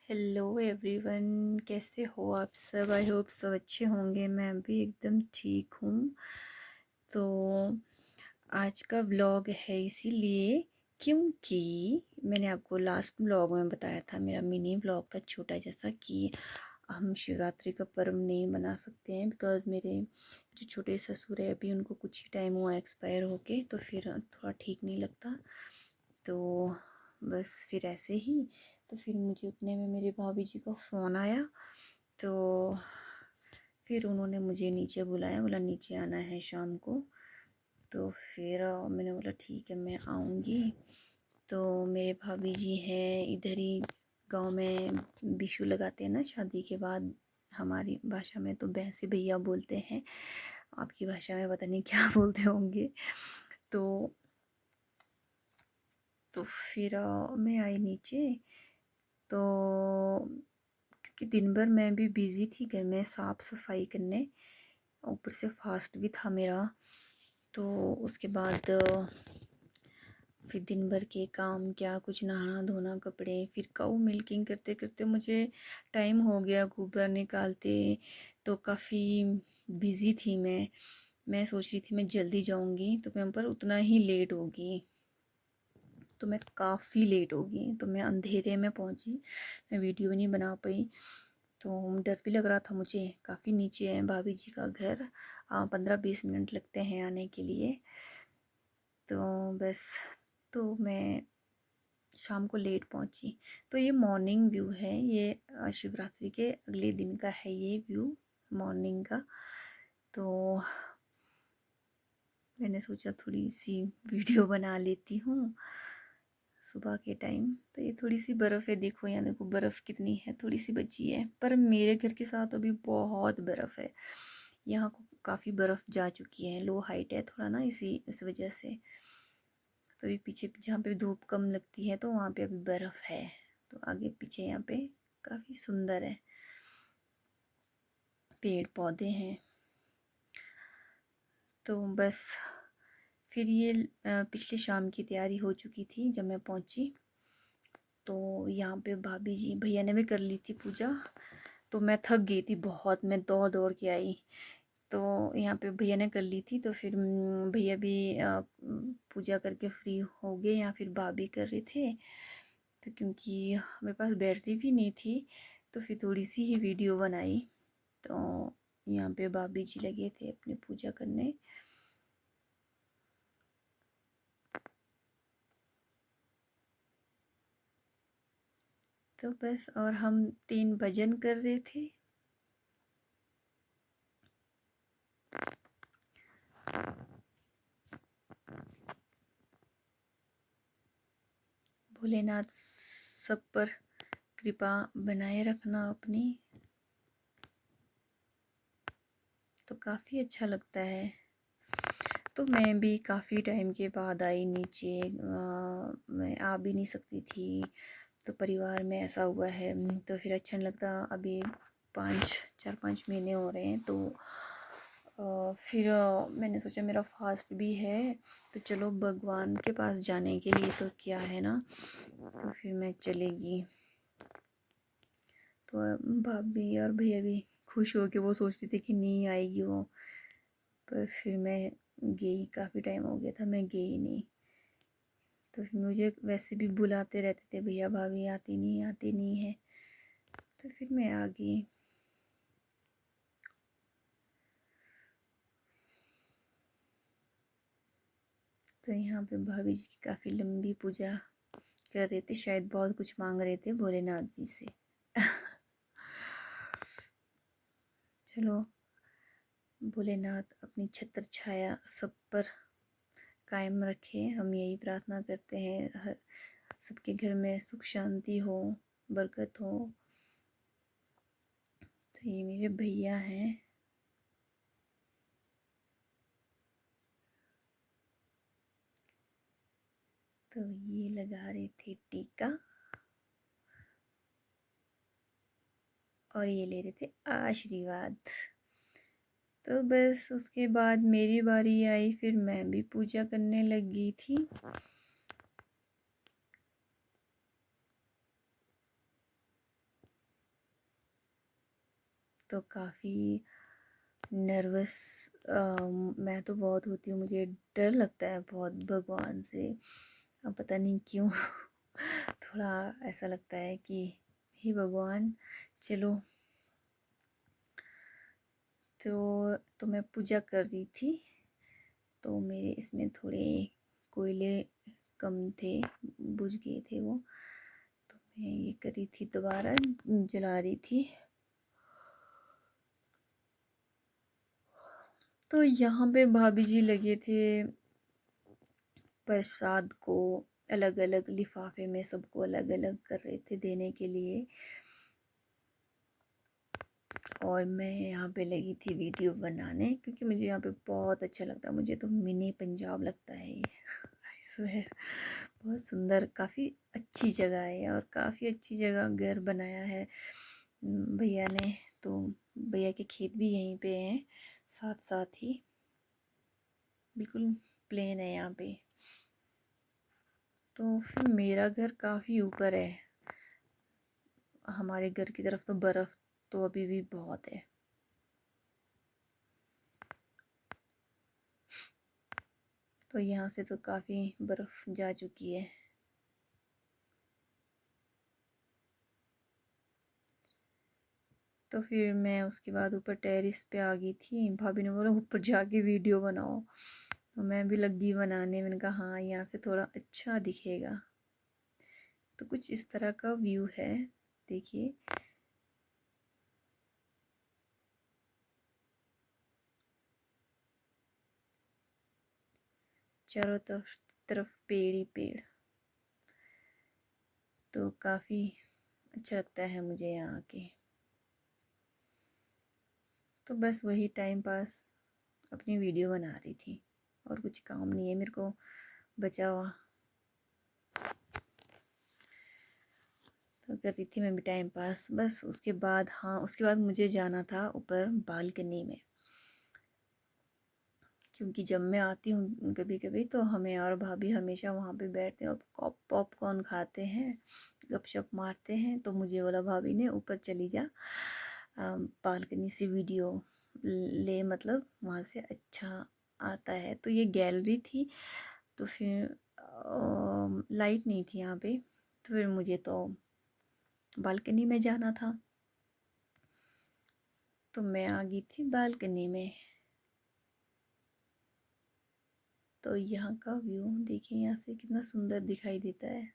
Hello everyone, कैसे हो आप सब। आई होप सब अच्छे होंगे। मैं भी एकदम ठीक हूँ। तो आज का व्लॉग है इसीलिए क्योंकि मैंने आपको लास्ट व्लॉग में बताया था, मेरा मिनी व्लॉग था छोटा जैसा, कि हम शिवरात्रि का पर्व नहीं मना सकते हैं बिकॉज़ मेरे जो छोटे ससुर है अभी उनको कुछ ही टाइम हुआ एक्सपायर होके, तो फिर थोड़ा ठीक नहीं लगता। तो बस फिर ऐसे ही, तो फिर मुझे उतने में मेरे भाभी जी का फ़ोन आया। तो फिर उन्होंने मुझे नीचे बुलाया, बोला नीचे आना है शाम को। तो फिर मैंने बोला ठीक है मैं आऊँगी। तो मेरे भाभी जी हैं इधर ही गांव में, बिशु लगाते हैं ना शादी के बाद। हमारी भाषा में तो भैंसे भैया बोलते हैं, आपकी भाषा में पता नहीं क्या बोलते होंगे। तो फिर मैं आई नीचे। तो क्योंकि दिन भर मैं भी बिज़ी थी घर में साफ़ सफाई करने, ऊपर से फास्ट भी था मेरा। तो उसके बाद फिर दिन भर के काम, क्या कुछ नहाना धोना कपड़े, फिर काऊ मिल्किंग करते करते मुझे टाइम हो गया गोबर निकालते। तो काफ़ी बिज़ी थी मैं सोच रही थी मैं जल्दी जाऊंगी तो मैं पर उतना ही लेट होगी। तो मैं काफ़ी लेट हो गई, तो मैं अंधेरे में पहुंची, मैं वीडियो नहीं बना पाई। तो डर भी लग रहा था मुझे, काफ़ी नीचे है भाभी जी का घर, 15-20 मिनट लगते हैं आने के लिए। तो बस, तो मैं शाम को लेट पहुंची। तो ये मॉर्निंग व्यू है, ये शिवरात्रि के अगले दिन का है ये व्यू मॉर्निंग का। तो मैंने सोचा थोड़ी सी वीडियो बना लेती हूँ सुबह के टाइम। तो ये थोड़ी सी बर्फ़ है, देखो यहाँ देखो बर्फ़ कितनी है, थोड़ी सी बची है, पर मेरे घर के साथ अभी बहुत बर्फ़ है। यहाँ को काफ़ी बर्फ़ जा चुकी है, लो हाइट है थोड़ा ना, इस वजह से। तो अभी पीछे जहाँ पे धूप कम लगती है तो वहाँ पे अभी बर्फ़ है। तो आगे पीछे यहाँ पे काफ़ी सुंदर है, पेड़ पौधे हैं। तो बस फिर ये पिछले शाम की तैयारी हो चुकी थी जब मैं पहुँची। तो यहाँ पे भाभी जी भैया ने भी कर ली थी पूजा। तो मैं थक गई थी बहुत, मैं दौड़ दौड़ के आई। तो यहाँ पे भैया ने कर ली थी, तो फिर भैया भी पूजा करके फ्री हो गए, या फिर भाभी कर रहे थे। तो क्योंकि मेरे पास बैटरी भी नहीं थी तो फिर थोड़ी सी ही वीडियो बनाई। तो यहाँ पे भाभी जी लगे थे अपनी पूजा करने। तो बस, और हम 3 भजन कर रहे थे। भोलेनाथ सब पर कृपा बनाए रखना अपनी। तो काफ़ी अच्छा लगता है। तो मैं भी काफ़ी टाइम के बाद आई नीचे, मैं आ भी नहीं सकती थी, तो परिवार में ऐसा हुआ है तो फिर अच्छा नहीं लगता। अभी 4-5 महीने हो रहे हैं। तो फिर मैंने सोचा मेरा फास्ट भी है, तो चलो भगवान के पास जाने के लिए तो क्या है ना, तो फिर मैं चलेगी। तो भाभी और भैया भी खुश हो के वो सोच रहे थे कि नहीं आएगी वो, पर फिर मैं गई, काफ़ी टाइम हो गया था मैं गई नहीं। तो फिर मुझे वैसे भी बुलाते रहते थे भैया भाभी, आती नहीं है, तो फिर मैं आ गई। तो यहाँ पे भाभी जी की काफ़ी लंबी पूजा कर रहे थे, शायद बहुत कुछ मांग रहे थे भोलेनाथ जी से। चलो, भोलेनाथ अपनी छत्र छाया सब पर कायम रखे, हम यही प्रार्थना करते हैं। हर सबके घर में सुख शांति हो, बरकत हो। तो ये मेरे भैया हैं। तो ये लगा रहे थे टीका और ये ले रहे थे आशीर्वाद। तो बस उसके बाद मेरी बारी आई, फिर मैं भी पूजा करने लगी थी। तो काफ़ी नर्वस मैं तो बहुत होती हूँ, मुझे डर लगता है बहुत भगवान से। अब पता नहीं क्यों थोड़ा ऐसा लगता है कि हे भगवान चलो। तो मैं पूजा कर रही थी, तो मेरे इसमें थोड़े कोयले कम थे, बुझ गए थे वो, तो मैं ये कर रही थी, दोबारा जला रही थी। तो यहाँ पे भाभी जी लगे थे प्रसाद को अलग अलग लिफाफे में सबको अलग अलग कर रहे थे देने के लिए, और मैं यहाँ पे लगी थी वीडियो बनाने, क्योंकि मुझे यहाँ पे बहुत अच्छा लगता है। मुझे तो मिनी पंजाब लगता है ये आई स्वेयर। बहुत सुंदर, काफ़ी अच्छी जगह है, और काफ़ी अच्छी जगह घर बनाया है भैया ने। तो भैया के खेत भी यहीं पे हैं, साथ साथ ही बिल्कुल प्लेन है यहाँ पे। तो फिर मेरा घर काफ़ी ऊपर है, हमारे घर की तरफ तो बर्फ़ तो अभी भी बहुत है। तो यहाँ से तो काफ़ी बर्फ़ जा चुकी है। तो फिर मैं उसके बाद ऊपर टेरेस पे आ गई थी, भाभी ने बोला ऊपर जाके वीडियो बनाओ, तो मैं भी लगी बनाने। मैंने कहा हाँ यहाँ से थोड़ा अच्छा दिखेगा। तो कुछ इस तरह का व्यू है, देखिए। चारों तरफ पेड़ ही पेड़, तो काफ़ी अच्छा लगता है मुझे यहाँ आके। तो बस वही टाइम पास अपनी वीडियो बना रही थी, और कुछ काम नहीं है मेरे को बचा हुआ, तो कर रही थी मैं भी टाइम पास। बस उसके बाद, हाँ उसके बाद मुझे जाना था ऊपर बालकनी में, क्योंकि जब मैं आती हूँ कभी कभी तो हमें और भाभी हमेशा वहाँ पे बैठते हैं और पॉपकॉर्न खाते हैं, गपशप मारते हैं। तो मुझे बोला भाभी ने ऊपर चली जा, बालकनी से वीडियो ले, मतलब वहाँ से अच्छा आता है। तो ये गैलरी थी, तो फिर लाइट नहीं थी यहाँ पे, तो फिर मुझे तो बालकनी में जाना था, तो मैं आ गई थी बालकनी में। तो यहाँ का व्यू देखिए, यहाँ से कितना सुंदर दिखाई देता है,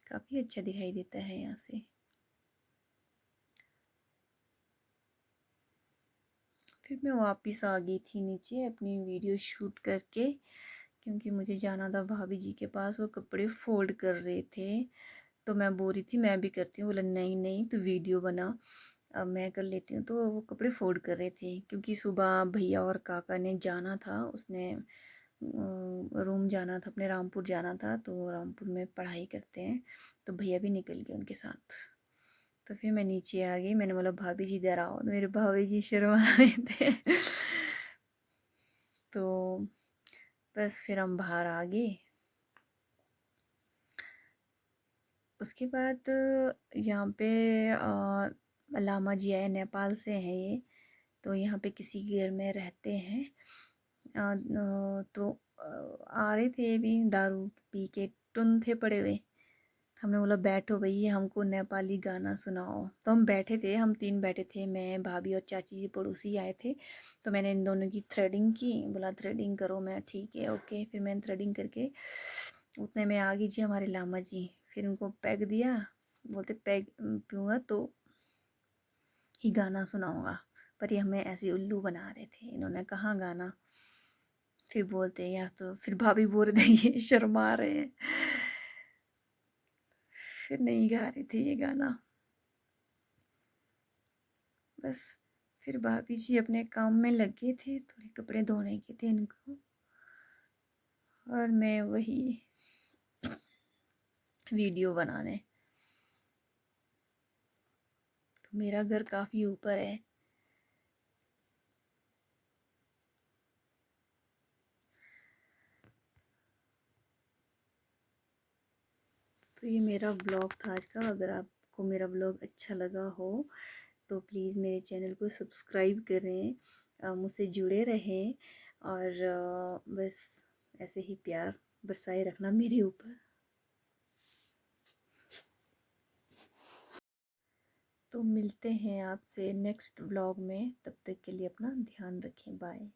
काफ़ी अच्छा दिखाई देता है यहाँ से। फिर मैं वापस आ गई थी नीचे अपनी वीडियो शूट करके, क्योंकि मुझे जाना था भाभी जी के पास, वो कपड़े फोल्ड कर रहे थे। तो मैं बोल रही थी मैं भी करती हूँ, बोला नहीं नहीं तो वीडियो बना, अब मैं कर लेती हूँ। तो वो कपड़े फोल्ड कर रहे थे, क्योंकि सुबह भैया और काका ने जाना था, उसने रूम जाना था, अपने रामपुर जाना था, तो रामपुर में पढ़ाई करते हैं, तो भैया भी निकल गए उनके साथ। तो फिर मैं नीचे आ गई, मैंने बोला भाभी जी इधर आओ, तो मेरे भाभी जी शर्मा रहे थे तो बस फिर हम बाहर आ गए। उसके बाद यहाँ पे लामा जी आए, नेपाल से हैं ये, तो यहाँ पे किसी के घर में रहते हैं। तो आ रहे थे भी, दारू पी के टुन थे पड़े हुए। हमने बोला बैठो भैया, हमको नेपाली गाना सुनाओ। तो हम बैठे थे, हम तीन बैठे थे, मैं भाभी और चाची जी पड़ोसी आए थे। तो मैंने इन दोनों की थ्रेडिंग की, बोला थ्रेडिंग करो, मैं ठीक है ओके। फिर मैंने थ्रेडिंग करके उतने में आ गई जी हमारे लामा जी। फिर उनको पैग दिया, बोलते पैग पीऊँगा तो ही गाना सुनाऊँगा, पर ये हमें ऐसे उल्लू बना रहे थे। इन्होंने कहाँ गाना, फिर बोलते या तो फिर भाभी बोल रहे थे ये शर्मा रहे हैं, फिर नहीं गा रहे थे ये गाना। बस फिर भाभी जी अपने काम में लगे थे, थोड़े कपड़े धोने के थे इनको, और मैं वही वीडियो बनाने। तो मेरा घर काफ़ी ऊपर है, तो ये मेरा ब्लॉग था आज का। अगर आप आपको मेरा व्लॉग अच्छा लगा हो तो प्लीज़ मेरे चैनल को सब्सक्राइब करें, मुझसे जुड़े रहें और बस ऐसे ही प्यार बरसाए रखना मेरे ऊपर। तो मिलते हैं आपसे नेक्स्ट व्लॉग में, तब तक के लिए अपना ध्यान रखें, बाय।